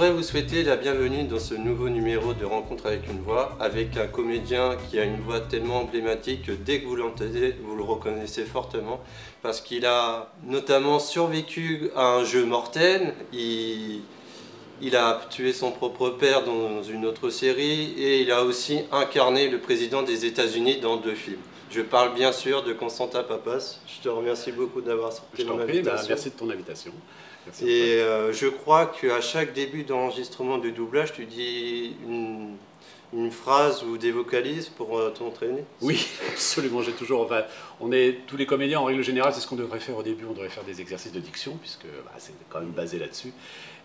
voudrais vous souhaiter la bienvenue dans ce nouveau numéro de Rencontre avec une voix, avec un comédien qui a une voix tellement emblématique que dès que vous l'entendez, vous le reconnaissez fortement, parce qu'il a notamment survécu à un jeu mortel, il a tué son propre père dans une autre série, et il a aussi incarné le président des États-Unis dans 2 films. Je parle bien sûr de Constantin Papas. Je te remercie beaucoup d'avoir accepté mon invitation. Merci de ton invitation. Merci. Et je crois qu'à chaque début d'enregistrement de doublage, tu dis une phrase ou des vocalises pour t'entraîner. Oui, absolument. J'ai toujours. Enfin, on est tous les comédiens en règle générale, c'est ce qu'on devrait faire au début. On devrait faire des exercices de diction puisque c'est quand même basé là-dessus.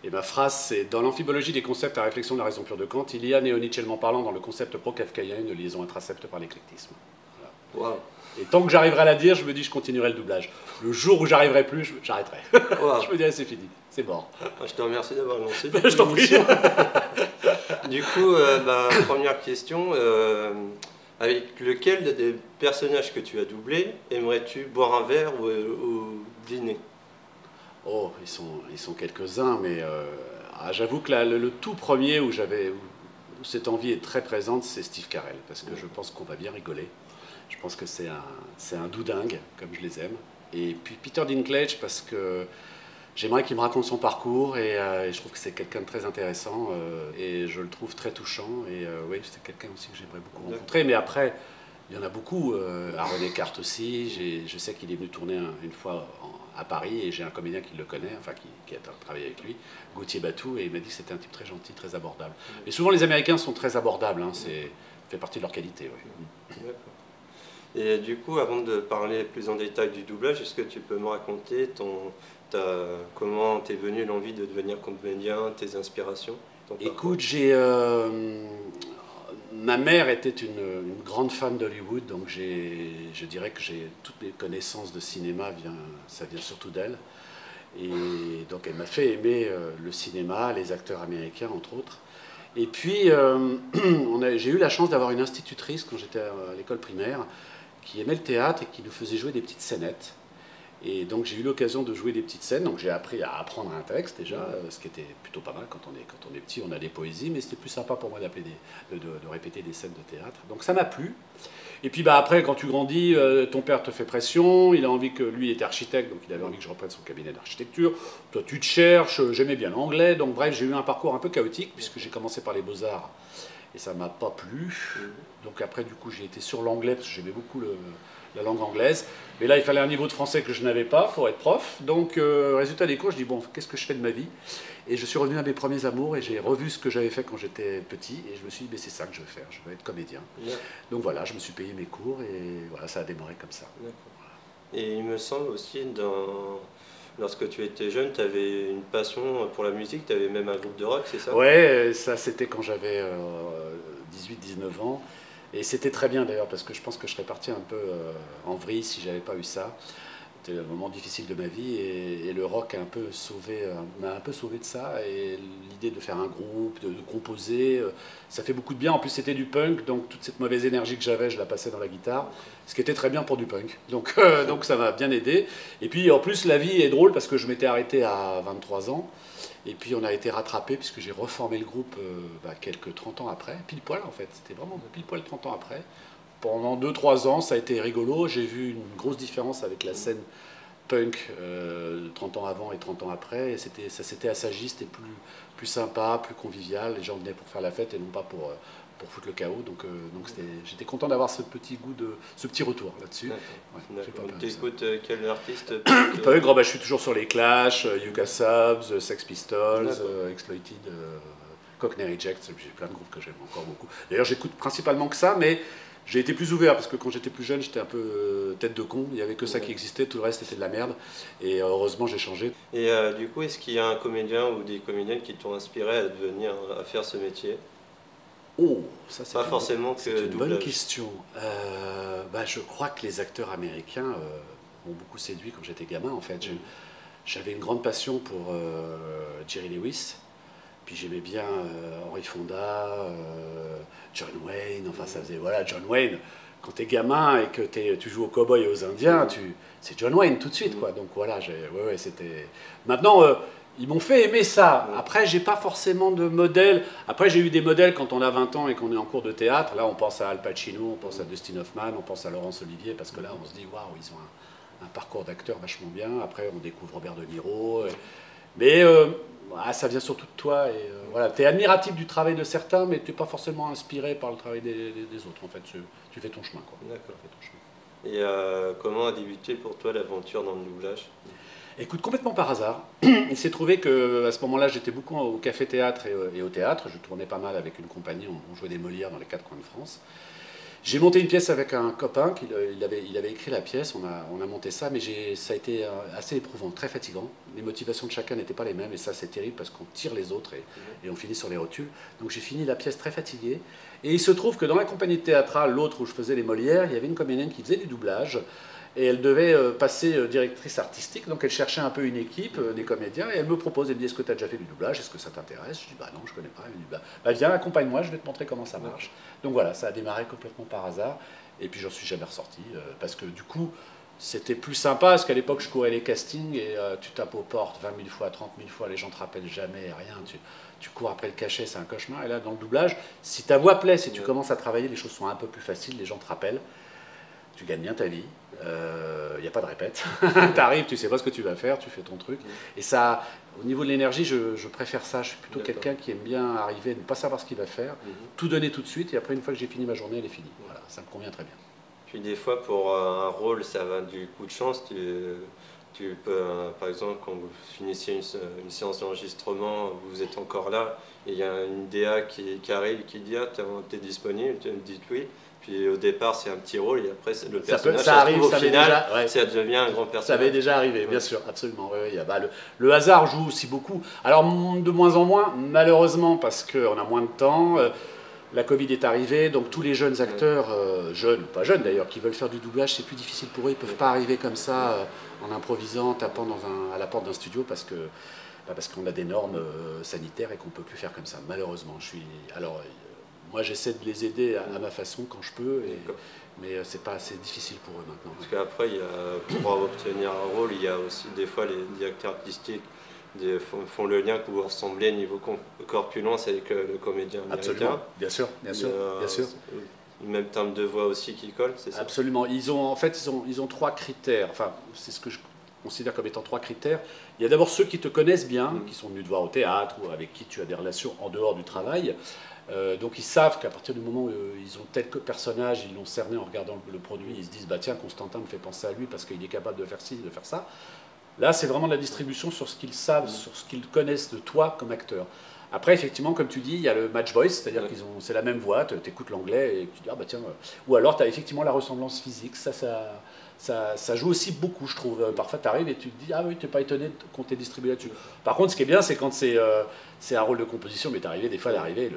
Et ma phrase, c'est dans l'amphibologie des concepts à réflexion de la raison pure de Kant, il y a néo-nietzschellement parlant dans le concept pro-kafkaïen une liaison intrinsèque par l'éclectisme. Voilà. Wow. Et tant que j'arriverai à la dire, je me dis je continuerai le doublage. Le jour où j'arriverai plus, j'arrêterai. Wow. Je me dirai c'est fini, c'est mort. Je te remercie d'avoir lancé. Je t'en prie. Du coup, première question, avec lequel des personnages que tu as doublés aimerais-tu boire un verre ou dîner? Oh, ils sont quelques-uns, mais j'avoue que le tout premier où cette envie est très présente, c'est Steve Carell, parce que je pense qu'on va bien rigoler. Je pense que c'est un doudingue, comme je les aime. Et puis Peter Dinklage, parce que j'aimerais qu'il me raconte son parcours, et je trouve que c'est quelqu'un de très intéressant, et je le trouve très touchant. Et oui, c'est quelqu'un aussi que j'aimerais beaucoup rencontrer. Mais après, il y en a beaucoup. Aaron Eckhart aussi, je sais qu'il est venu tourner une fois à Paris, et j'ai un comédien qui le connaît, enfin qui a travaillé avec lui, Gauthier Batou, et il m'a dit que c'était un type très gentil, très abordable. Et souvent les Américains sont très abordables, hein, ça fait partie de leur qualité. Oui. D'accord. Et du coup, avant de parler plus en détail du doublage, est-ce que tu peux me raconter comment t'es venu l'envie de devenir comédien, tes inspirations? Écoute, ma mère était une grande fan d'Hollywood, donc je dirais que j'ai toutes mes connaissances de cinéma, ça vient surtout d'elle. Et donc elle m'a fait aimer le cinéma, les acteurs américains entre autres. Et puis j'ai eu la chance d'avoir une institutrice quand j'étais à l'école primaire qui aimait le théâtre et qui nous faisait jouer des petites scénettes. Et donc j'ai eu l'occasion de jouer des petites scènes, donc j'ai appris à apprendre un texte déjà, ce qui était plutôt pas mal quand on est petit, on a des poésies, mais c'était plus sympa pour moi de répéter des scènes de théâtre. Donc ça m'a plu. Et puis après, quand tu grandis, ton père te fait pression, il a envie que lui était architecte, donc il avait envie que je reprenne son cabinet d'architecture. Toi tu te cherches, j'aimais bien l'anglais, donc bref, j'ai eu un parcours un peu chaotique, puisque j'ai commencé par les beaux-arts, et ça m'a pas plu. Donc après, du coup, j'ai été sur l'anglais, parce que j'aimais beaucoup la langue anglaise. Mais là, il fallait un niveau de français que je n'avais pas pour être prof. Donc, résultat des cours, je dis, bon, qu'est-ce que je fais de ma vie? Et je suis revenu à mes premiers amours, et j'ai revu ce que j'avais fait quand j'étais petit. Et je me suis dit, mais c'est ça que je veux faire, je veux être comédien. Donc voilà, je me suis payé mes cours, et voilà, ça a démarré comme ça. Et il me semble aussi, lorsque tu étais jeune, tu avais une passion pour la musique, tu avais même un groupe de rock, c'est ça? Ouais, ça c'était quand j'avais 18-19 ans. Et c'était très bien d'ailleurs, parce que je pense que je serais parti un peu en vrille si j'avais pas eu ça. C'était un moment difficile de ma vie, et le rock m'a un peu sauvé de ça. Et l'idée de faire un groupe, de composer, ça fait beaucoup de bien. En plus c'était du punk, donc toute cette mauvaise énergie que j'avais, je la passais dans la guitare, ce qui était très bien pour du punk. Donc ça m'a bien aidé. Et puis en plus la vie est drôle, parce que je m'étais arrêté à 23 ans. Et puis on a été rattrapé, puisque j'ai reformé le groupe quelques 30 ans après, pile poil en fait, c'était vraiment pile poil 30 ans après. Pendant 2-3 ans, ça a été rigolo, j'ai vu une grosse différence avec la scène punk 30 ans avant et 30 ans après, et ça c'était assagiste et plus sympa, plus convivial, les gens venaient pour faire la fête et non pas pour foutre le chaos, donc j'étais content d'avoir ce petit retour là-dessus. Tu écoutes quel artiste? Je suis toujours sur les Clash, Yuka Subs, Sex Pistols, Exploited, Cockney Rejects, j'ai plein de groupes que j'aime encore beaucoup. D'ailleurs j'écoute principalement que ça, mais j'ai été plus ouvert, parce que quand j'étais plus jeune, j'étais un peu tête de con, il n'y avait que ça qui existait, tout le reste était de la merde, et heureusement j'ai changé. Et du coup, est-ce qu'il y a un comédien ou des comédiennes qui t'ont inspiré à faire ce métier? Oh, ça c'est une bonne question. Je crois que les acteurs américains m'ont beaucoup séduit quand j'étais gamin, en fait. J'avais une grande passion pour Jerry Lewis, puis j'aimais bien Henry Fonda, John Wayne, enfin ça faisait, voilà, John Wayne. Quand t'es gamin et que tu joues aux cow-boys et aux indiens, c'est John Wayne tout de suite, quoi. Donc voilà, c'était... Maintenant, Ils m'ont fait aimer ça. Après, j'ai pas forcément de modèle. Après, j'ai eu des modèles quand on a 20 ans et qu'on est en cours de théâtre. Là, on pense à Al Pacino, on pense à Dustin Hoffman, on pense à Laurence Olivier, parce que là, on se dit, waouh, ils ont un parcours d'acteur vachement bien. Après, on découvre Robert De Niro. Mais ça vient surtout de toi. Et voilà, tu es admiratif du travail de certains, mais tu n'es pas forcément inspiré par le travail des autres. En fait, tu fais ton chemin, quoi. D'accord. Et comment a débuté pour toi l'aventure dans le doublage? Écoute, complètement par hasard. Il s'est trouvé qu'à ce moment-là, j'étais beaucoup au café-théâtre et au théâtre. Je tournais pas mal avec une compagnie, on jouait des Molières dans les 4 coins de France. J'ai monté une pièce avec un copain, il avait écrit la pièce, on a monté ça, mais ça a été assez éprouvant, très fatigant. Les motivations de chacun n'étaient pas les mêmes, et ça c'est terrible parce qu'on tire les autres et on finit sur les rotules. Donc j'ai fini la pièce très fatigué. Et il se trouve que dans la compagnie théâtrale, l'autre où je faisais les Molières, il y avait une comédienne qui faisait du doublage. Et elle devait passer directrice artistique, donc elle cherchait un peu une équipe, des comédiens, et elle me propose, elle me dit, est-ce que tu as déjà fait du doublage, est-ce que ça t'intéresse? Je dis, bah non, je connais pas. Elle me dit, bah viens, accompagne-moi, je vais te montrer comment ça marche. Donc voilà, ça a démarré complètement par hasard, et puis j'en suis jamais ressorti, parce que du coup, c'était plus sympa, parce qu'à l'époque, je courais les castings, et tu tapes aux portes 20 000 fois, 30 000 fois, les gens te rappellent jamais, rien, tu cours après le cachet, c'est un cauchemar. Et là, dans le doublage, si ta voix plaît, si tu commences à travailler, les choses sont un peu plus faciles, les gens te rappellent. Tu gagnes bien ta vie, il n'y a pas de répète. Tu arrives, tu sais pas ce que tu vas faire, tu fais ton truc. Et ça, au niveau de l'énergie, je préfère ça. Je suis plutôt quelqu'un qui aime bien arriver, ne pas savoir ce qu'il va faire, tout donner tout de suite, et après, une fois que j'ai fini ma journée, elle est finie. Voilà, ça me convient très bien. Puis des fois, pour un rôle, ça va du coup de chance. Tu peux, par exemple, quand vous finissez une séance d'enregistrement, vous êtes encore là, et il y a une DA qui arrive, qui dit « Ah, t'es disponible ?» Tu me dites « Oui ». Puis au départ, c'est un petit rôle, et après, le personnage, ça arrive, au final, déjà, ça devient un grand personnage. Ça avait déjà arrivé, bien sûr, absolument. Oui, le hasard joue aussi beaucoup. Alors, de moins en moins, malheureusement, parce qu'on a moins de temps. La Covid est arrivée, donc tous les jeunes acteurs, jeunes, pas jeunes d'ailleurs, qui veulent faire du doublage, c'est plus difficile pour eux. Ils ne peuvent pas arriver comme ça, en improvisant, tapant à la porte d'un studio, parce qu'on a des normes sanitaires et qu'on ne peut plus faire comme ça, malheureusement. Moi, j'essaie de les aider à ma façon quand je peux, mais c'est pas assez difficile pour eux maintenant. Parce qu'après, pour obtenir un rôle, il y a aussi des fois les directeurs artistiques font le lien pour ressembler niveau corpulence avec le comédien américain. Absolument, bien sûr, bien sûr. Même terme de voix aussi qui colle, c'est ça? Absolument. Ils ont 3 critères. Enfin, c'est ce que je considère comme étant 3 critères. Il y a d'abord ceux qui te connaissent bien, qui sont venus te voir au théâtre ou avec qui tu as des relations en dehors du travail. Donc ils savent qu'à partir du moment où ils ont tel personnage, ils l'ont cerné en regardant le produit, ils se disent bah tiens, Constantin me fait penser à lui parce qu'il est capable de faire ci, de faire ça. Là, c'est vraiment de la distribution sur ce qu'ils savent, sur ce qu'ils connaissent de toi comme acteur. Après, effectivement, comme tu dis, il y a le match voice, c'est-à-dire c'est la même voix, tu écoutes l'anglais et tu dis ah bah tiens. Ou alors tu as effectivement la ressemblance physique, ça joue aussi beaucoup, je trouve. Parfois, tu arrives et tu te dis ah oui, tu n'es pas étonné qu'on t'ait distribué là-dessus. Par contre, ce qui est bien, c'est quand c'est un rôle de composition, mais des fois d'arriver,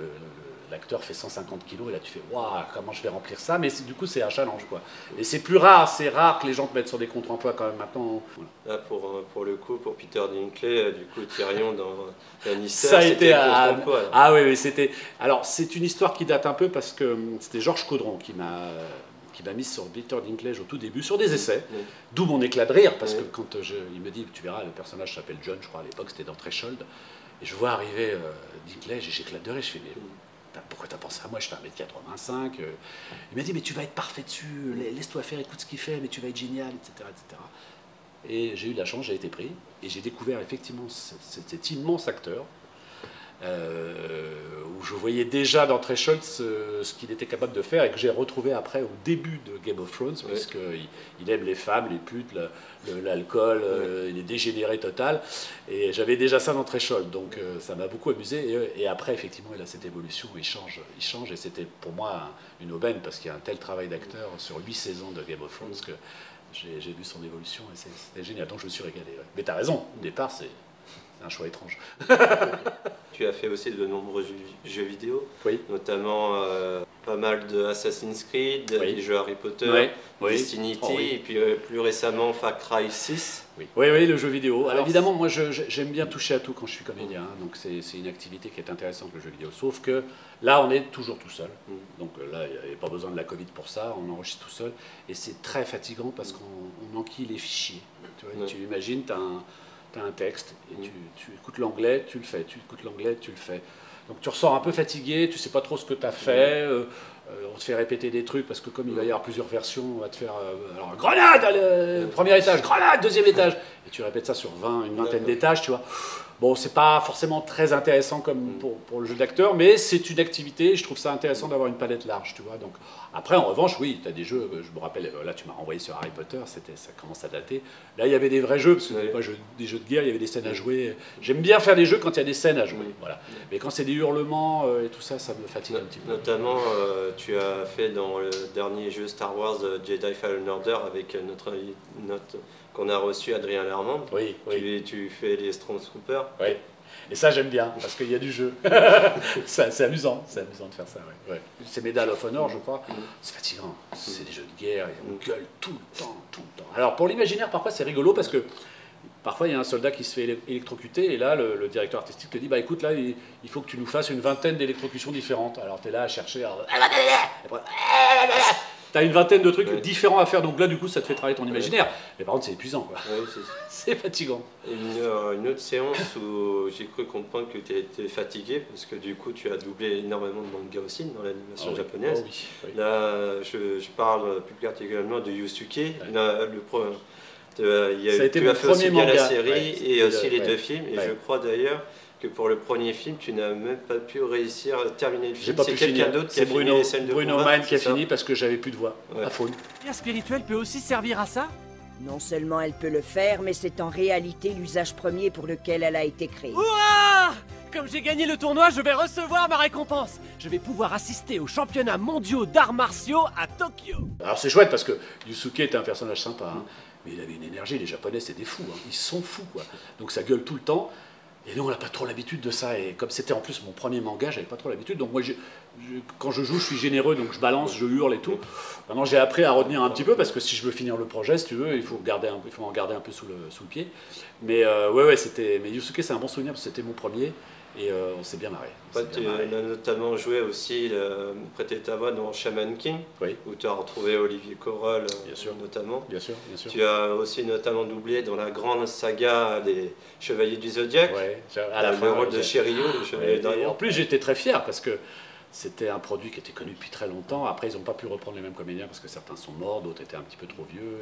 l'acteur fait 150 kilos et là tu fais waouh, comment je vais remplir ça, mais du coup c'est un challenge quoi. Et c'est rare que les gens te mettent sur des contre-emplois quand même maintenant. Voilà. Là pour le coup, pour Peter Dinkley, du coup Tyrion dans Lannister, ça a été contre-emploi. Ah oui, c'était. Alors c'est une histoire qui date un peu parce que c'était Georges Caudron qui m'a mis sur Peter Dinklage au tout début, sur des essais, d'où mon éclat de rire, parce que quand il me dit, tu verras, le personnage s'appelle John, je crois à l'époque, c'était dans Threshold, et je vois arriver Dinklage et j'éclate de rire, je fais, pourquoi t'as pensé à moi, je fais 1m85, il m'a dit, mais tu vas être parfait dessus, laisse-toi faire, écoute ce qu'il fait, mais tu vas être génial, etc. etc. Et j'ai eu de la chance, j'ai été pris, et j'ai découvert effectivement cet immense acteur, où je voyais déjà dans Threshold ce qu'il était capable de faire et que j'ai retrouvé après au début de Game of Thrones, puisqu'il aime les femmes, les putes, l'alcool, il est dégénéré total, et j'avais déjà ça dans Threshold, donc ça m'a beaucoup amusé, et après effectivement il a cette évolution, il change, et c'était pour moi une aubaine, parce qu'il y a un tel travail d'acteur sur 8 saisons de Game of Thrones que j'ai vu son évolution, et c'était génial, donc je me suis régalé. Mais t'as raison, au départ c'est un choix étrange. Tu as fait aussi de nombreux jeux vidéo, oui. Notamment pas mal de Assassin's Creed, des jeux Harry Potter, Destiny, et puis plus récemment Far Cry 6. Oui, le jeu vidéo. Alors évidemment, moi j'aime bien toucher à tout quand je suis comédien, donc c'est une activité qui est intéressante, le jeu vidéo. Sauf que là, on est toujours tout seul. Donc là, il n'y a pas besoin de la Covid pour ça, on enregistre tout seul. Et c'est très fatigant parce qu'on enquille les fichiers. Tu imagines, tu as tu as un texte, et tu écoutes l'anglais, tu le fais, tu écoutes l'anglais, tu le fais. Donc tu ressors un peu fatigué, tu sais pas trop ce que tu as fait, on te fait répéter des trucs, parce que comme il va y avoir plusieurs versions, on va te faire, alors grenade, premier étage, grenade, deuxième étage, et tu répètes ça sur une vingtaine d'étages, tu vois. Bon, c'est pas forcément très intéressant comme pour le jeu d'acteur, mais c'est une activité, je trouve ça intéressant d'avoir une palette large, tu vois. Donc, après, en revanche, oui, tu as des jeux, je me rappelle, là tu m'as renvoyé sur Harry Potter, ça commence à dater. Là, il y avait des vrais jeux, parce que c'était pas des jeux de guerre, il y avait des scènes à jouer. J'aime bien faire des jeux quand il y a des scènes à jouer, voilà. Mais quand c'est des hurlements et tout ça, ça me fatigue un petit peu. Notamment, tu as fait dans le dernier jeu Star Wars Jedi Fallen Order avec notre qu'on a reçu, Adrien Lermande. Oui, oui. Tu fais les Stormtroopers. Oui. Et ça, j'aime bien, parce qu'il y a du jeu. C'est amusant de faire ça. Ouais. Ouais. C'est Medal of Honor, je crois. C'est fatigant. C'est des jeux de guerre, et on gueule tout le temps. Alors, pour l'imaginaire, parfois, c'est rigolo, parce que parfois, il y a un soldat qui se fait électrocuter, et là, le directeur artistique te dit, bah écoute, là, il faut que tu nous fasses une vingtaine d'électrocutions différentes. Alors, tu es là à chercher... T'as une vingtaine de trucs différents à faire, donc là du coup ça te fait travailler ton imaginaire. Mais par contre c'est épuisant, quoi. C'est fatigant. Une autre séance où j'ai cru comprendre que tu étais fatigué, parce que du coup tu as doublé énormément de manga aussi dans l'animation japonaise. Là je parle plus particulièrement de Yusuke. Tu as fait aussi bien la série et aussi les deux films, et je crois d'ailleurs que pour le premier film, tu n'as même pas pu réussir à terminer le film. C'est quelqu'un d'autre qui a fini les scènes de combat. Bruno Mine qui a fini parce que j'avais plus de voix à faune. La spirituelle peut aussi servir à ça? Non seulement elle peut le faire, mais c'est en réalité l'usage premier pour lequel elle a été créée. Ouah! Comme j'ai gagné le tournoi, je vais recevoir ma récompense. Je vais pouvoir assister aux championnats mondiaux d'arts martiaux à Tokyo. Alors c'est chouette parce que Yusuke était un personnage sympa, hein, mais il avait une énergie, les Japonais c'est des fous, hein. Ils sont fous, quoi. Donc ça gueule tout le temps. Et nous, on n'a pas trop l'habitude de ça. Et comme c'était en plus mon premier manga, j'avais pas trop l'habitude. Donc moi, quand je joue, je suis généreux, donc je balance, je hurle et tout. Maintenant, j'ai appris à retenir un petit peu, parce que si je veux finir le projet, si tu veux, il faut en garder un peu sous le pied. Mais mais Yusuke, c'est un bon souvenir, parce que c'était mon premier. Et on s'est bien marré. Tu as notamment joué aussi, prêté ta voix dans Shaman King, où tu as retrouvé Olivier Corral notamment. Bien sûr. Tu as aussi notamment doublé dans la grande saga des Chevaliers du Zodiaque, le rôle de Shiryu, le Chevalier d'Orient. En plus, j'étais très fier parce que c'était un produit qui était connu depuis très longtemps. Après, ils n'ont pas pu reprendre les mêmes comédiens parce que certains sont morts, d'autres étaient un petit peu trop vieux.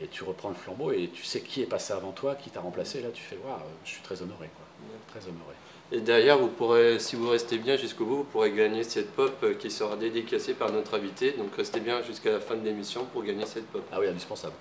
Et tu reprends le flambeau et tu sais qui est passé avant toi, qui t'a remplacé. Là, tu fais, waouh, je suis très honoré, quoi. Très honoré. Et derrière, vous pourrez, si vous restez bien jusqu'au bout, vous pourrez gagner cette pop qui sera dédicacée par notre invité. Donc restez bien jusqu'à la fin de l'émission pour gagner cette pop. Ah oui, indispensable.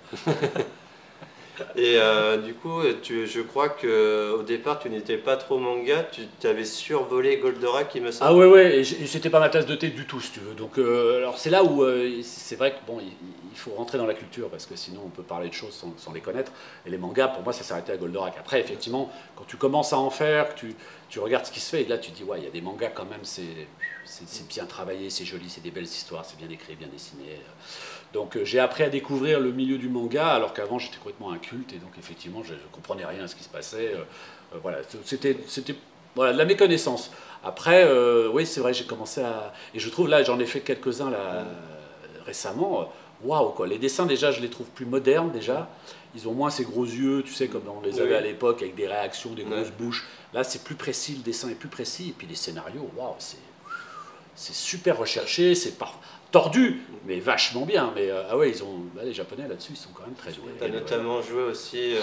Et du coup, je crois qu'au départ, tu n'étais pas trop manga, tu avais survolé Goldorak, il me semble. Ah ouais, et c'était pas ma tasse de thé du tout, si tu veux. Donc, alors c'est là où c'est vrai que bon, il faut rentrer dans la culture, parce que sinon on peut parler de choses sans les connaître. Et les mangas, pour moi, ça s'arrêtait à Goldorak. Après, effectivement, quand tu commences à en faire, que tu regardes ce qui se fait, et là tu te dis, ouais, il y a des mangas quand même, c'est bien travaillé, c'est joli, c'est des belles histoires, c'est bien écrit, bien dessiné. Donc j'ai appris à découvrir le milieu du manga, alors qu'avant j'étais complètement inculte, et donc effectivement je ne comprenais rien à ce qui se passait. Voilà, c'était voilà, de la méconnaissance. Après, oui, c'est vrai, j'ai commencé à... Et je trouve, là, j'en ai fait quelques-uns là, récemment. Waouh, quoi. Les dessins, déjà, je les trouve plus modernes, déjà. Ils ont moins ces gros yeux, tu sais, comme on les avait à l'époque, avec des réactions, des grosses bouches. Là, c'est plus précis, le dessin est plus précis. Et puis les scénarios, waouh, c'est super recherché, c'est tordu, mais vachement bien. Mais ah ouais, les Japonais là-dessus, ils sont quand même très doués. Tu as notamment joué aussi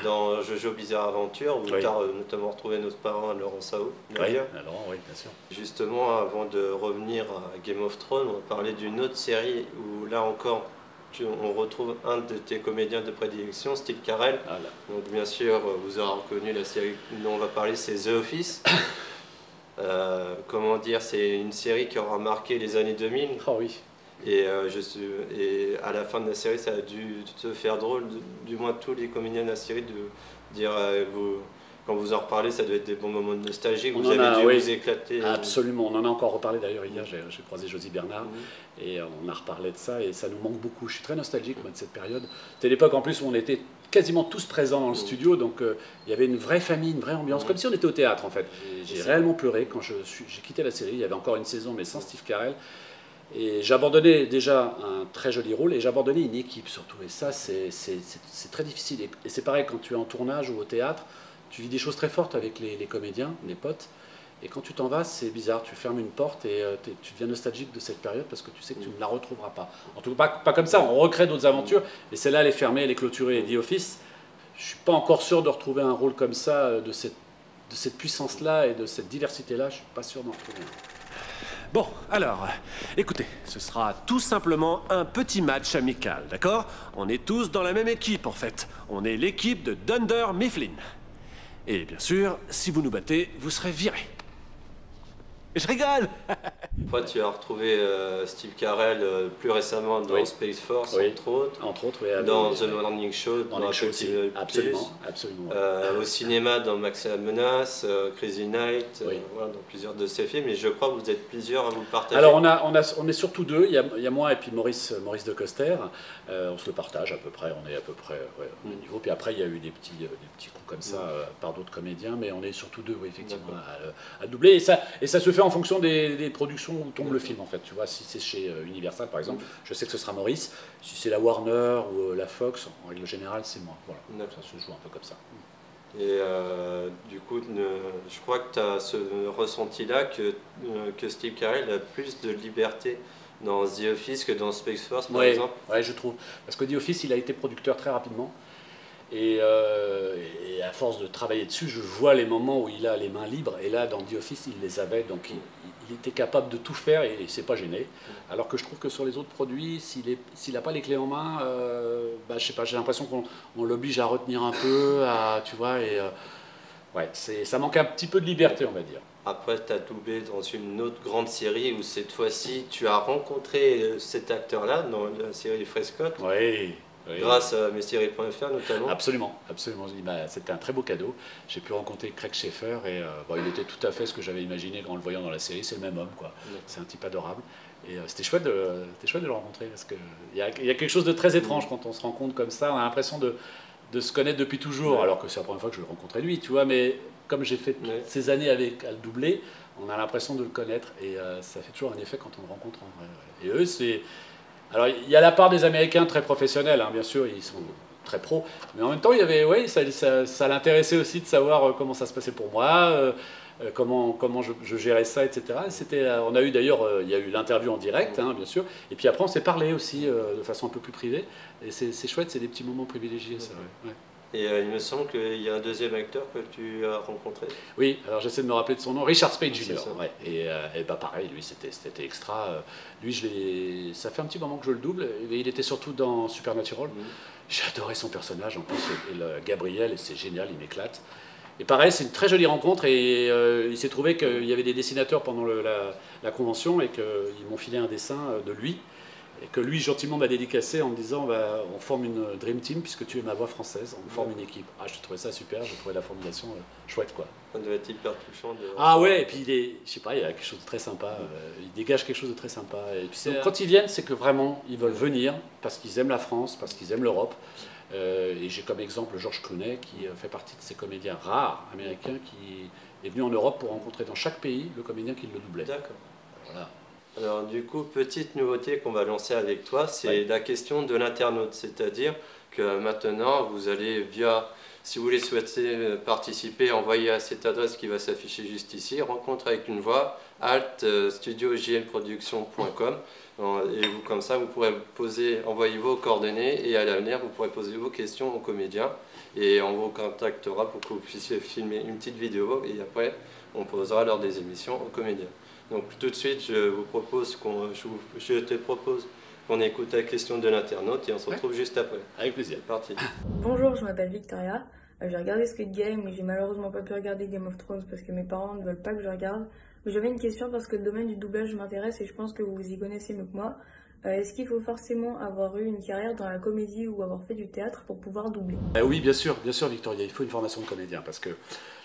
dans Jojo Bizarre Adventure, où tu as notamment retrouvé notre parent Laurent Sao. Oui, Laurent, oui, bien sûr. Justement, avant de revenir à Game of Thrones, on va parler d'une autre série où là encore, on retrouve un de tes comédiens de prédilection, Steve Carell. Donc bien sûr, vous aurez reconnu la série dont on va parler, c'est The Office. Comment dire, c'est une série qui aura marqué les années 2000. Oh oui. Et à la fin de la série, ça a dû te faire drôle, du moins tous les comédiens de la série, de dire, quand vous en reparlez, ça doit être des bons moments de nostalgie, vous avez dû vous éclater. Absolument, on en a encore reparlé d'ailleurs hier, j'ai croisé Josie Bernard, et on a reparlé de ça, et ça nous manque beaucoup. Je suis très nostalgique moi, de cette période. C'était l'époque en plus où on était quasiment tous présents dans le studio, donc il y avait une vraie famille, une vraie ambiance, comme si on était au théâtre en fait. J'ai réellement pleuré quand j'ai quitté la série, il y avait encore une saison mais sans Steve Carell, Et j'abandonnais déjà un très joli rôle et j'abandonnais une équipe surtout. Et ça, c'est très difficile. Et c'est pareil quand tu es en tournage ou au théâtre, tu vis des choses très fortes avec les comédiens, les potes. Et quand tu t'en vas, c'est bizarre. Tu fermes une porte et tu deviens nostalgique de cette période parce que tu sais que tu ne la retrouveras pas. En tout cas, pas comme ça. On recrée d'autres aventures. Mais celle-là, elle est fermée, elle est clôturée. Et The Office, je ne suis pas encore sûr de retrouver un rôle comme ça, de cette puissance-là et de cette diversité-là. Je ne suis pas sûr d'en retrouver un. Bon, alors, écoutez, ce sera tout simplement un petit match amical, d'accord? On est tous dans la même équipe, en fait. On est l'équipe de Dunder Mifflin. Et bien sûr, si vous nous battez, vous serez virés. Je rigole. Après, tu as retrouvé Steve Carell plus récemment dans Space Force, entre autres. Entre autres, oui. Dans The Morning Show, dans Apple TV+. Absolument, absolument. Au cinéma, dans Max et la menace, Crazy Night, voilà, dans plusieurs de ces films. Et je crois que vous êtes plusieurs à vous le partager. Alors, on est surtout deux. Il y a moi et puis Maurice de Coster. On se le partage à peu près. On est à peu près au même niveau. Puis après, il y a eu des petits coups comme ça par d'autres comédiens. Mais on est surtout deux, oui, effectivement, à doubler. Et ça se fait en fonction des productions où tombe le film, en fait. Tu vois, si c'est chez Universal, par exemple, je sais que ce sera Maurice. Si c'est la Warner ou la Fox, en règle générale, c'est moi. Voilà. Ça se joue un peu comme ça. Et du coup, je crois que tu as ce ressenti-là que Steve Carell a plus de liberté dans The Office que dans Space Force, par exemple. Oui, je trouve. Parce que The Office, il a été producteur très rapidement. Et à force de travailler dessus, je vois les moments où il a les mains libres. Et là, dans The Office, il les avait. Donc, il était capable de tout faire et il ne s'est pas gêné. Alors que je trouve que sur les autres produits, s'il n'a pas les clés en main, je sais pas, j'ai l'impression qu'on l'oblige à retenir un peu, tu vois. Et ça manque un petit peu de liberté, on va dire. Après, tu as doublé dans une autre grande série où cette fois-ci, tu as rencontré cet acteur-là dans la série Frescott. Oui. Grâce à messeries.fr notamment. Absolument, absolument. C'était un très beau cadeau. J'ai pu rencontrer Craig Sheffer et il était tout à fait ce que j'avais imaginé en le voyant dans la série. C'est le même homme, quoi. C'est un type adorable. Et c'était chouette de le rencontrer parce qu'il y a quelque chose de très étrange quand on se rencontre comme ça. On a l'impression de se connaître depuis toujours, alors que c'est la première fois que je le rencontrais lui, tu vois. Mais comme j'ai fait toutes ces années à le doubler, on a l'impression de le connaître et ça fait toujours un effet quand on le rencontre en vrai. Et eux, c'est... Alors, il y a la part des Américains très professionnels, hein, bien sûr, ils sont très pros, mais en même temps, il y avait, ça l'intéressait aussi de savoir comment ça se passait pour moi, comment je gérais ça, etc. On a eu d'ailleurs, il y a eu l'interview en direct, hein, bien sûr, et puis après, on s'est parlé aussi de façon un peu plus privée, et c'est chouette, c'est des petits moments privilégiés, ça. Ouais. Et il me semble qu'il y a un deuxième acteur que tu as rencontré. Oui, alors j'essaie de me rappeler de son nom, Richard Speight Jr. Ouais. Et pareil, lui c'était extra. Lui, ça fait un petit moment que je le double. Et il était surtout dans Supernatural. J'adorais son personnage en plus, Gabriel, et c'est génial, il m'éclate. Et pareil, c'est une très jolie rencontre et il s'est trouvé qu'il y avait des dessinateurs pendant la convention et qu'ils m'ont filé un dessin de lui. Et que lui, gentiment, m'a dédicacé en me disant on forme une Dream Team puisque tu es ma voix française, on forme une équipe. Ah, je trouvais ça super, je trouvais la formulation chouette, quoi. Ça doit être hyper touchant. Ah ouais, et puis je sais pas, il y a quelque chose de très sympa, il dégage quelque chose de très sympa. Et puis donc, quand ils viennent, c'est que vraiment, ils veulent venir parce qu'ils aiment la France, parce qu'ils aiment l'Europe. Et j'ai comme exemple George Clooney qui fait partie de ces comédiens rares américains qui est venu en Europe pour rencontrer dans chaque pays le comédien qui le doublait. D'accord. Voilà. Alors du coup, petite nouveauté qu'on va lancer avec toi, c'est la question de l'internaute. C'est-à-dire que maintenant, vous allez si vous voulez souhaiter participer, envoyer à cette adresse qui va s'afficher juste ici, rencontre avec une voix, alt-studiojlproduction.com. Et comme ça, vous pourrez envoyer vos coordonnées et à l'avenir, vous pourrez poser vos questions aux comédiens et on vous contactera pour que vous puissiez filmer une petite vidéo et après, on posera lors des émissions aux comédiens. Donc tout de suite, je te propose qu'on écoute la question de l'internaute et on se retrouve juste après. Avec plaisir. C'est parti. Bonjour, je m'appelle Victoria. J'ai regardé Squid Game, mais j'ai malheureusement pas pu regarder Game of Thrones parce que mes parents ne veulent pas que je regarde. Mais j'avais une question parce que le domaine du doublage m'intéresse et je pense que vous y connaissez mieux que moi. Est-ce qu'il faut forcément avoir eu une carrière dans la comédie ou avoir fait du théâtre pour pouvoir doubler? Oui, bien sûr, Victoria, il faut une formation de comédien parce que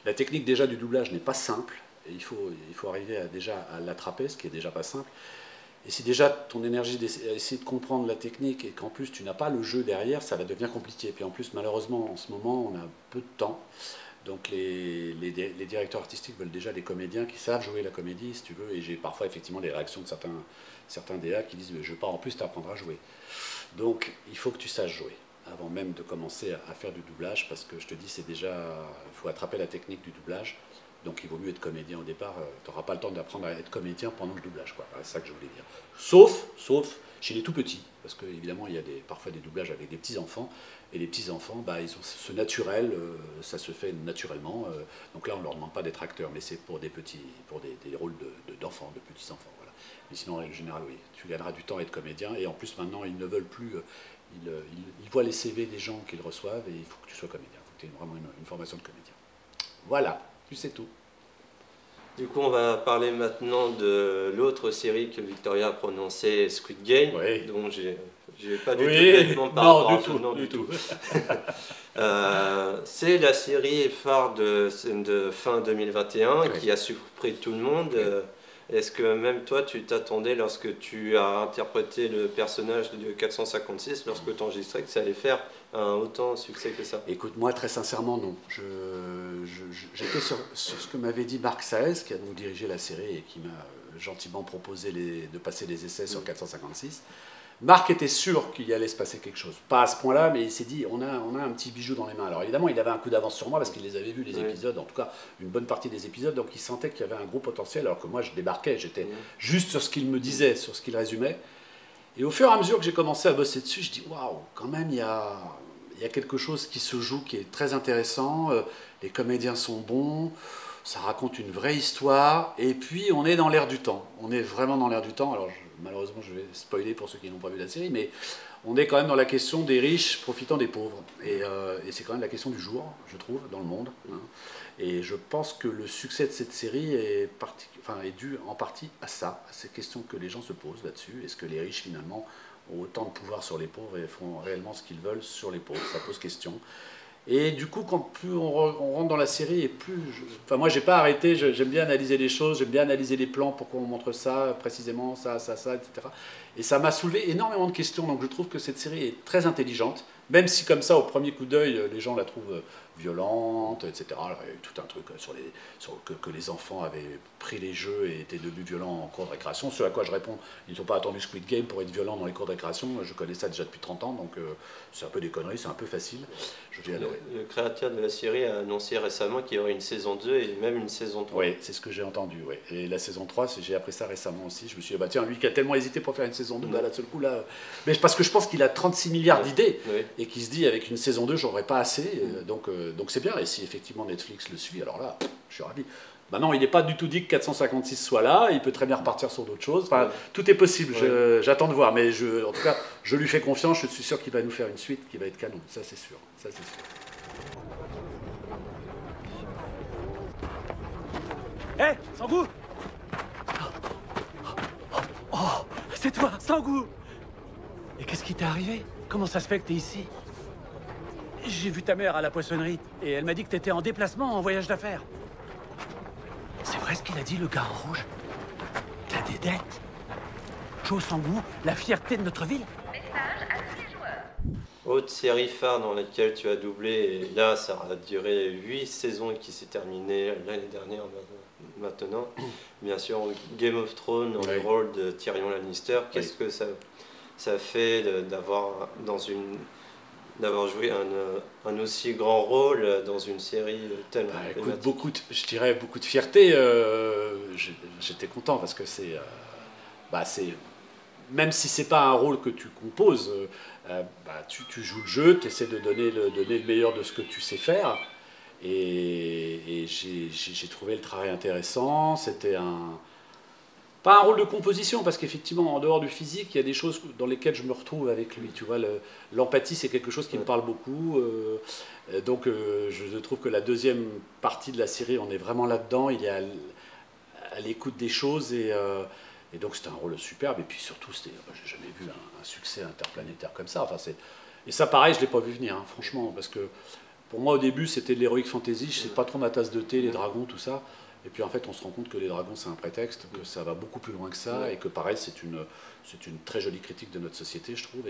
la technique déjà du doublage n'est pas simple. Et il faut arriver déjà à l'attraper, ce qui est déjà pas simple. Et si déjà ton énergie d'essayer de comprendre la technique et qu'en plus tu n'as pas le jeu derrière, ça va devenir compliqué. Et puis en plus, malheureusement, en ce moment, on a peu de temps. Donc les directeurs artistiques veulent déjà des comédiens qui savent jouer la comédie, si tu veux, et j'ai parfois effectivement les réactions de certains DA qui disent je veux pas en plus t'apprendre à jouer. Donc il faut que tu saches jouer avant même de commencer à faire du doublage, parce que je te dis, c'est déjà, il faut attraper la technique du doublage, donc il vaut mieux être comédien au départ, tu n'auras pas le temps d'apprendre à être comédien pendant le doublage, quoi. C'est ça que je voulais dire. Sauf chez les tout petits, parce qu'évidemment il y a parfois des doublages avec des petits-enfants, et les petits-enfants, bah, ils ont ce naturel, ça se fait naturellement, donc là on ne leur demande pas d'être acteurs, mais c'est pour des rôles d'enfants, de petits-enfants, voilà. Mais sinon, en règle générale, oui, tu gagneras du temps à être comédien, et en plus maintenant ils ne veulent plus... Ils voient les CV des gens qu'ils reçoivent et il faut que tu sois comédien, il faut que tu aies vraiment une formation de comédien. Voilà, tu sais tout. Du coup, on va parler maintenant de l'autre série que Victoria a prononcée, Squid Game, Oui. dont j'ai pas du tout d'éléments par rapport à ça. Non, du tout. C'est la série phare de fin 2021 oui. qui a surpris tout le monde. Oui. Est-ce que même toi, tu t'attendais, lorsque tu as interprété le personnage de 456, lorsque tu enregistrais, que ça allait faire un autant succès que ça? Écoute, moi, très sincèrement, non. J'étais sur ce que m'avait dit Marc Saez, qui a donc dirigé la série et qui m'a gentiment proposé de passer les essais sur 456. Marc était sûr qu'il allait se passer quelque chose. Pas à ce point-là, mais il s'est dit, on a un petit bijou dans les mains. Alors évidemment, il avait un coup d'avance sur moi parce qu'il les avait vus, les épisodes, en tout cas une bonne partie des épisodes, donc il sentait qu'il y avait un gros potentiel, alors que moi je débarquais, j'étais juste sur ce qu'il me disait, sur ce qu'il résumait. Et au fur et à mesure que j'ai commencé à bosser dessus, je dis, waouh, quand même, il y a quelque chose qui se joue, qui est très intéressant, les comédiens sont bons, ça raconte une vraie histoire, et puis on est dans l'air du temps. On est vraiment dans l'air du temps. Alors malheureusement, je vais spoiler pour ceux qui n'ont pas vu la série, mais on est quand même dans la question des riches profitant des pauvres. Et c'est quand même la question du jour, je trouve, dans le monde. Hein. Et je pense que le succès de cette série est dû en partie à ça, à ces questions que les gens se posent là-dessus. Est-ce que les riches, finalement, ont autant de pouvoir sur les pauvres et font réellement ce qu'ils veulent sur les pauvres? Ça pose question. Et du coup, quand plus on rentre dans la série, et plus... Enfin, moi, j'ai pas arrêté, j'aime bien analyser les choses, j'aime bien analyser les plans, pourquoi on montre ça, précisément, ça, etc. Et ça m'a soulevé énormément de questions, donc je trouve que cette série est très intelligente, même si comme ça, au premier coup d'œil, les gens la trouvent violente, etc. Alors, il y a eu tout un truc que les enfants avaient pris les jeux et étaient devenus violents en cours de récréation, ce à quoi je réponds, ils n'ont pas attendu Squid Game pour être violents dans les cours de récréation, je connais ça déjà depuis 30 ans, donc c'est un peu des conneries, c'est un peu facile. Le créateur de la série a annoncé récemment qu'il y aurait une saison 2 et même une saison 3. Oui, c'est ce que j'ai entendu, oui. Et la saison 3, j'ai appris ça récemment aussi, je me suis dit, bah tiens, lui qui a tellement hésité pour faire une saison 2, bah là, seul coup, là... Mais parce que je pense qu'il a 36 milliards d'idées, et qu'il se dit, avec une saison 2, j'aurais pas assez, donc c'est bien, et si effectivement Netflix le suit, alors là, je suis ravi. Maintenant, il n'est pas du tout dit que 456 soit là, il peut très bien repartir sur d'autres choses, enfin, tout est possible, j'attends de voir, mais en tout cas, je lui fais confiance, je suis sûr qu'il va nous faire une suite qui va être canon, ça c'est sûr, ça c'est sûr. Hé, hey, Sangou! Oh, c'est toi, Sangou! Et qu'est-ce qui t'est arrivé? Comment ça se fait que t'es ici? J'ai vu ta mère à la poissonnerie, et elle m'a dit que t'étais en déplacement, en voyage d'affaires. C'est vrai ce qu'il a dit, le gars en rouge? T'as des dettes? Joe Sangou, la fierté de notre ville? Message à tous les joueurs. Autre série phare dans laquelle tu as doublé, et là ça a duré 8 saisons et qui s'est terminée l'année dernière maintenant. Bien sûr, Game of Thrones, dans le rôle de Tyrion Lannister. Qu'est-ce que ça fait d'avoir joué un aussi grand rôle dans une série tellement écoute, je dirais beaucoup de fierté. J'étais content parce que c'est même si c'est pas un rôle que tu composes, tu joues le jeu, tu essaies de donner le meilleur de ce que tu sais faire. Et j'ai trouvé le travail intéressant. C'était pas un rôle de composition, parce qu'effectivement, en dehors du physique, il y a des choses dans lesquelles je me retrouve avec lui. Tu vois, l'empathie, c'est quelque chose qui me parle beaucoup. Donc, je trouve que la deuxième partie de la série, on est vraiment là-dedans. Il est à l'écoute des choses. Et donc, c'était un rôle superbe. Et puis surtout, j'ai jamais vu un succès interplanétaire comme ça. Enfin, et ça, pareil, je ne l'ai pas vu venir, hein, franchement. Parce que pour moi, au début, c'était de l'heroic fantasy. Je ne sais pas trop ma tasse de thé, les dragons, tout ça. Et puis en fait, on se rend compte que les dragons, c'est un prétexte, que ça va beaucoup plus loin que ça, et que pareil, c'est une très jolie critique de notre société, je trouve.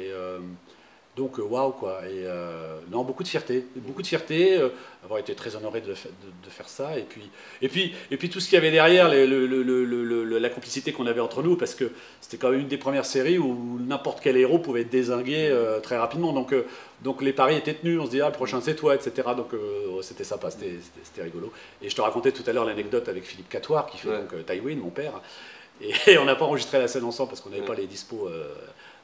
Donc waouh quoi, et non, beaucoup de fierté, avoir été très honoré de faire ça, et puis tout ce qu'il y avait derrière, la complicité qu'on avait entre nous, parce que c'était quand même une des premières séries où n'importe quel héros pouvait être dézingué très rapidement, donc les paris étaient tenus, on se disait ah, le prochain c'est toi, etc. Donc c'était sympa, c'était rigolo. Et je te racontais tout à l'heure l'anecdote avec Philippe Catoire, qui fait donc Tywin, mon père, et on n'a pas enregistré la scène ensemble parce qu'on n'avait pas les dispos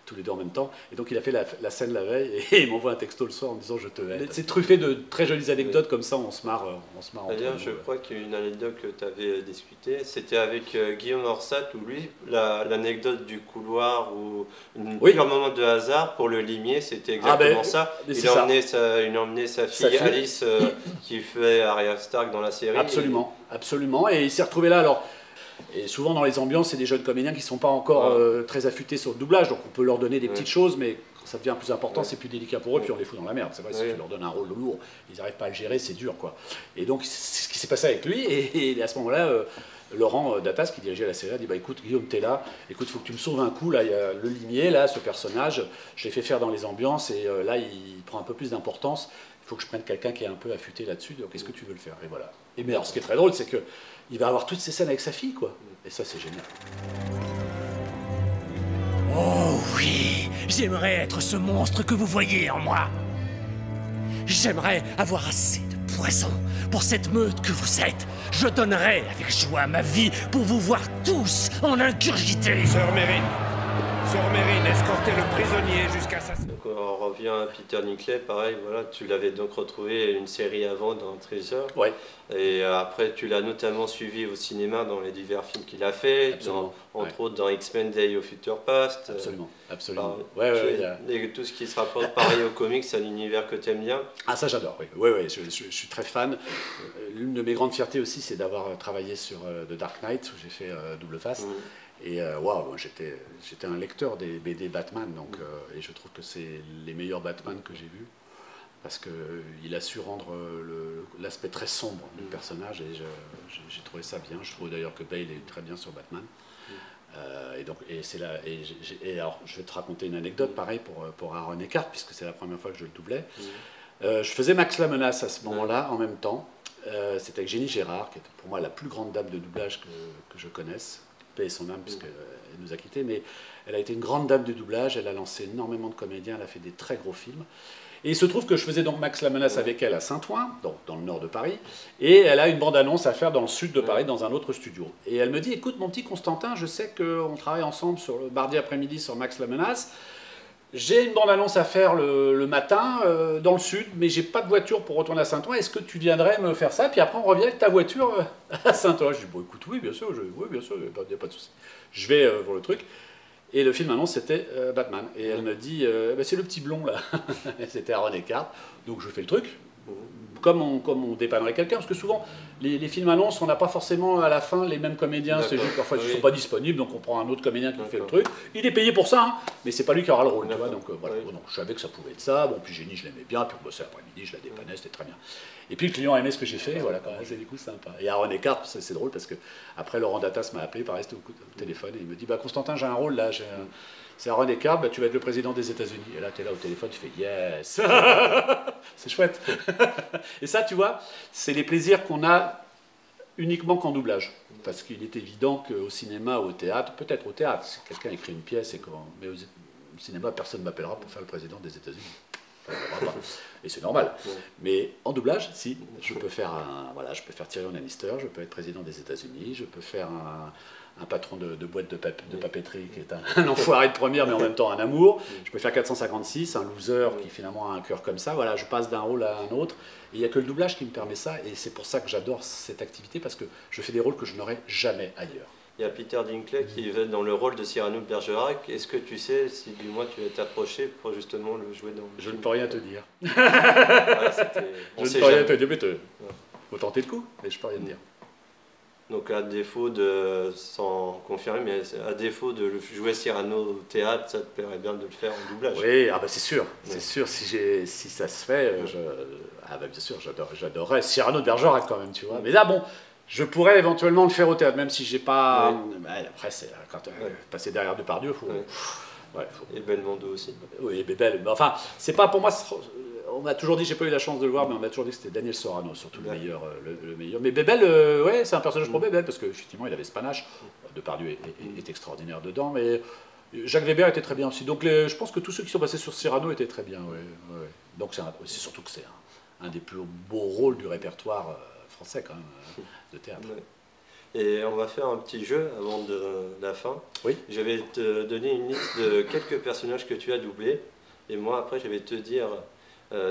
tous les deux en même temps. Et donc il a fait la scène la veille et il m'envoie un texto le soir en me disant je te hais. C'est truffé de très jolies anecdotes comme ça, on se marre entre D'ailleurs, nous. je crois qu'il y a une anecdote que tu avais discutée, c'était avec Guillaume Orsat, où lui, l'anecdote du couloir, ou pur moment de hasard pour le limier, c'était exactement ça. Il a emmené sa fille Alice, qui fait Arya Stark dans la série. Absolument, absolument. Et il s'est retrouvé là. Alors, et souvent dans les ambiances, c'est des jeunes comédiens qui ne sont pas encore très affûtés sur le doublage, donc on peut leur donner des petites choses, mais quand ça devient plus important, c'est plus délicat pour eux, puis on les fout dans la merde. C'est vrai, si tu leur donnes un rôle lourd, ils n'arrivent pas à le gérer, c'est dur, quoi. Et donc, c'est ce qui s'est passé avec lui, et à ce moment-là, Laurent Datas, qui dirigeait la série, a dit bah, écoute, Guillaume, t'es là, écoute, il faut que tu me sauves un coup, là, il y a le limier, là, ce personnage, je l'ai fait faire dans les ambiances, et là, il prend un peu plus d'importance. Il faut que je prenne quelqu'un qui est un peu affûté là-dessus, donc est-ce que tu veux le faire? Et voilà. Et mais alors, ce qui est très drôle, c'est que il va avoir toutes ces scènes avec sa fille, quoi. Et ça, c'est génial. Oh oui, j'aimerais être ce monstre que vous voyez en moi. J'aimerais avoir assez de poison pour cette meute que vous êtes. Je donnerais avec joie ma vie pour vous voir tous en ingurgiter. Sœur Mérine, escortez le prisonnier jusqu'à sa... Donc on revient à Peter Dinklage, pareil, voilà, tu l'avais donc retrouvé une série avant dans Treasure. Ouais. Et après tu l'as notamment suivi au cinéma dans les divers films qu'il a fait, entre autres dans X-Men Day of Future Past. Absolument. Et tout ce qui se rapporte pareil aux comics, à l'univers que tu aimes bien. Ah ça j'adore, oui, je suis très fan. L'une de mes grandes fiertés aussi, c'est d'avoir travaillé sur The Dark Knight, où j'ai fait Double Face. Et waouh, j'étais un lecteur des BD Batman, donc, et je trouve que c'est les meilleurs Batman que j'ai vus, parce qu'il a su rendre l'aspect très sombre du personnage, et j'ai trouvé ça bien. Je trouve d'ailleurs que Bale est très bien sur Batman. Et alors, je vais te raconter une anecdote, pareil, pour Aaron Eckhart, puisque c'est la première fois que je le doublais. Je faisais Max la Menace à ce moment-là, en même temps. C'était avec Jenny Gérard, qui était pour moi la plus grande dame de doublage que je connaisse. Paix et son âme, puisqu'elle nous a quittés, mais elle a été une grande dame du doublage, elle a lancé énormément de comédiens, elle a fait des très gros films. Et il se trouve que je faisais donc Max la Menace avec elle à Saint-Ouen, donc dans le nord de Paris, et elle a une bande-annonce à faire dans le sud de Paris, dans un autre studio. Et elle me dit, écoute mon petit Constantin, je sais qu'on travaille ensemble sur le mardi après-midi sur Max la Menace, j'ai une bande-annonce à faire le matin dans le sud, mais j'ai pas de voiture pour retourner à Saint-Ouen. Est-ce que tu viendrais me faire ça? Puis après, on revient avec ta voiture à Saint-Ouen. Je dis, bon, écoute, oui, bien sûr, il n'y a pas de souci. Je vais pour le truc. Et le film annonce, c'était Batman. Et elle me dit, bah, c'est le petit blond, là. C'était Aaron Eckhart. Donc je fais le truc. Comme on dépannerait quelqu'un, parce que souvent, les films annonces, on n'a pas forcément à la fin les mêmes comédiens, c'est juste parfois ils ne sont pas disponibles, donc on prend un autre comédien qui fait le truc. Il est payé pour ça, hein, mais c'est pas lui qui aura le rôle, tu vois. Donc voilà, donc, je savais que ça pouvait être ça. Bon, puis Jenny, je l'aimais bien, puis on bossait l'après-midi, je la dépannais, c'était très bien. Et puis le client aimait ce que j'ai fait, voilà, quand même, c'est du coup sympa. Et Aaron Eckhart, c'est drôle parce que après Laurent Datas m'a appelé, pareil, c'était au téléphone, et il me dit, bah Constantin, j'ai un rôle là, c'est Aaron Eckhart, bah, tu vas être le président des États-Unis. Et là, tu es là au téléphone, tu fais yes. C'est chouette. Et ça, tu vois, c'est les plaisirs qu'on a uniquement qu'en doublage. Parce qu'il est évident qu'au cinéma, au théâtre, peut-être au théâtre, si quelqu'un écrit une pièce, mais au cinéma, personne ne m'appellera pour faire le président des États-Unis. Et c'est normal. Mais en doublage, si, je peux faire je peux faire Tyrion Lannister, je peux être président des États-Unis, je peux faire un patron de boîte de papeterie qui est un enfoiré de première, mais en même temps un amour. Je peux faire 456, un loser qui finalement a un cœur comme ça. Voilà, je passe d'un rôle à un autre. Et il n'y a que le doublage qui me permet ça. Et c'est pour ça que j'adore cette activité, parce que je fais des rôles que je n'aurais jamais ailleurs. Il y a Peter Dinklage qui va dans le rôle de Cyrano de Bergerac. Est-ce que tu sais si du moins tu vas t'approcher pour justement le jouer dans le film? Je ne peux rien te dire. Voilà, je ne peux rien te dire, mais faut tenter le coup, mais je ne peux rien te dire. Donc à défaut de, sans confirmer, mais à défaut de jouer Cyrano au théâtre, ça te plairait bien de le faire en doublage? Oui, c'est sûr, c'est sûr, si ça se fait, bien sûr, j'adorerais Cyrano de Bergerac quand même, tu vois. Mais là, bon, je pourrais éventuellement le faire au théâtre, même si j'ai pas... Après, quand passer derrière Depardieu, Ouais, Et Belmondo aussi. Oui, Bebel. Enfin, c'est pas pour moi. On m'a toujours dit, j'ai pas eu la chance de le voir, mais on m'a toujours dit que c'était Daniel Sorano, surtout le meilleur, le meilleur. Mais Bebel, ouais, c'est un personnage pour Bebel, parce qu'effectivement, il avait ce panache. Depardieu est extraordinaire dedans, mais Jacques Weber était très bien aussi. Donc, je pense que tous ceux qui sont passés sur Cyrano étaient très bien, ouais. Donc, c'est surtout que c'est un des plus beaux rôles du répertoire français, quand même, de théâtre. Ouais. Et on va faire un petit jeu avant de la fin. Oui. Je vais te donner une liste de quelques personnages que tu as doublés. Et moi, après, je vais te dire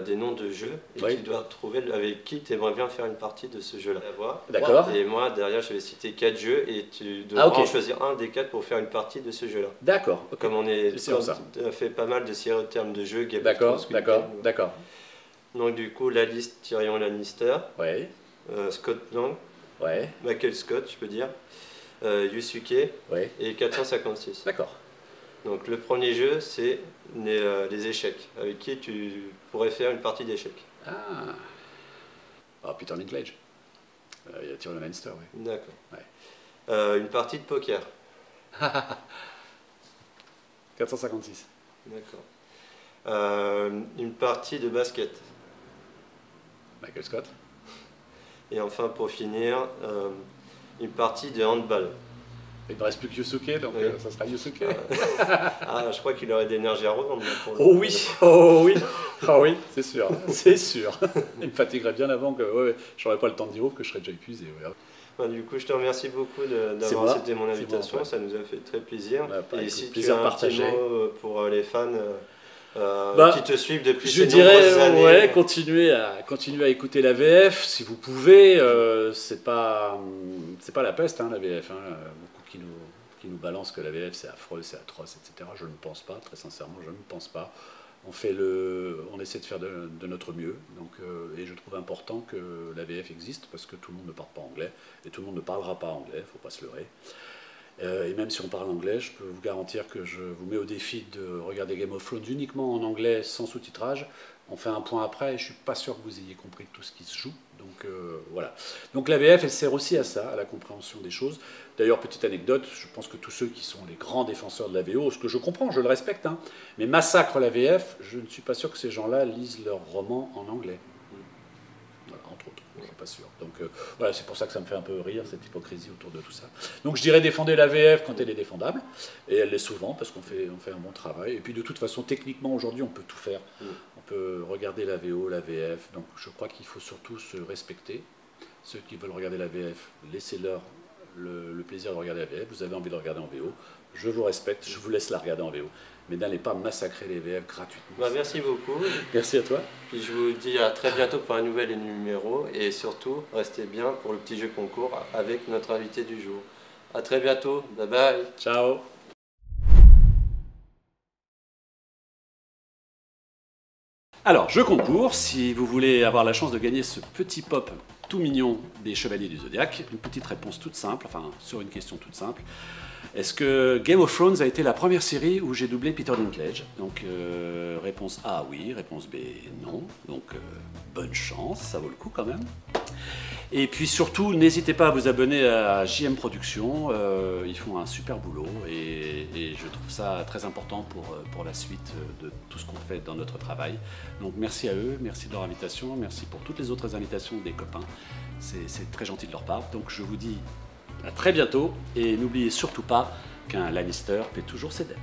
des noms de jeux. Et tu dois trouver avec qui tu aimerais bien faire une partie de ce jeu-là. D'accord. Et moi, derrière, je vais citer 4 jeux. Et tu devras en choisir un des 4 pour faire une partie de ce jeu-là. D'accord. Okay. Comme on a fait pas mal de séries en termes de jeux. D'accord. Donc, du coup, la liste Tyrion Lannister. Ouais. Scott Lang. Ouais. Michael Scott, je peux dire, Yusuke et 456. D'accord. Donc le premier jeu, c'est les échecs, avec qui tu pourrais faire une partie d'échecs. Peter Dinklage. Il y a Tyrion Lannister, oui. D'accord. Ouais. Une partie de poker. 456. D'accord. Une partie de basket. Michael Scott. Et enfin, pour finir, une partie de handball. Il ne reste plus que Yusuke, donc ça sera Yusuke. Je crois qu'il aurait de l'énergie à revendre. Oh oui, c'est sûr, c'est sûr. Il me fatiguerait bien avant que j'aurais pas le temps de dire que je serais déjà épuisé. Ouais. Du coup, je te remercie beaucoup d'avoir accepté mon invitation, ça nous a fait très plaisir. Et si tu as un petit mot pour les fans qui te suivent depuis ces nombreuses années. Ouais, continuez à écouter la VF si vous pouvez. C'est pas la peste, la VF. Beaucoup qui nous balancent que la VF c'est affreux, c'est atroce, etc. Je ne pense pas, très sincèrement, je ne pense pas. On essaie de faire de notre mieux. Donc, et je trouve important que la VF existe parce que tout le monde ne parle pas anglais et tout le monde ne parlera pas anglais, il ne faut pas se leurrer. Et même si on parle anglais, je peux vous garantir que je vous mets au défi de regarder Game of Thrones uniquement en anglais, sans sous-titrage. On fait un point après et je ne suis pas sûr que vous ayez compris tout ce qui se joue. Donc voilà. Donc la VF, elle sert aussi à ça, à la compréhension des choses. D'ailleurs, petite anecdote, je pense que tous ceux qui sont les grands défenseurs de la VO, ce que je comprends, je le respecte, mais massacrent la VF, je ne suis pas sûr que ces gens-là lisent leurs romans en anglais. Voilà, entre autres. Je ne suis pas sûr. Donc voilà, c'est pour ça que ça me fait un peu rire, cette hypocrisie autour de tout ça. Donc je dirais défendez la VF quand elle est défendable, et elle l'est souvent, parce qu'on fait un bon travail. Et puis de toute façon, techniquement, aujourd'hui, on peut tout faire. On peut regarder la VO, la VF, donc je crois qu'il faut surtout se respecter. Ceux qui veulent regarder la VF, laissez-leur le plaisir de regarder la VF. Vous avez envie de regarder en VO, je vous respecte, je vous laisse la regarder en VO. Mais n'allez pas massacrer les VF gratuitement. Merci beaucoup. Merci à toi. Puis je vous dis à très bientôt pour un nouvel numéro. Et surtout, restez bien pour le petit jeu concours avec notre invité du jour. À très bientôt. Bye bye. Ciao. Alors, jeu concours, si vous voulez avoir la chance de gagner ce petit pop tout mignon des Chevaliers du Zodiaque, une petite réponse toute simple, enfin sur une question toute simple. Est-ce que Game of Thrones a été la première série où j'ai doublé Peter Dinklage? Donc réponse A, oui, réponse B, non. Donc bonne chance, ça vaut le coup quand même. Et puis surtout, n'hésitez pas à vous abonner à JM Productions, ils font un super boulot et je trouve ça très important pour la suite de tout ce qu'on fait dans notre travail. Donc merci à eux, merci de leur invitation, merci pour toutes les autres invitations des copains, c'est très gentil de leur part. Donc je vous dis à très bientôt et n'oubliez surtout pas qu'un Lannister paie toujours ses dettes.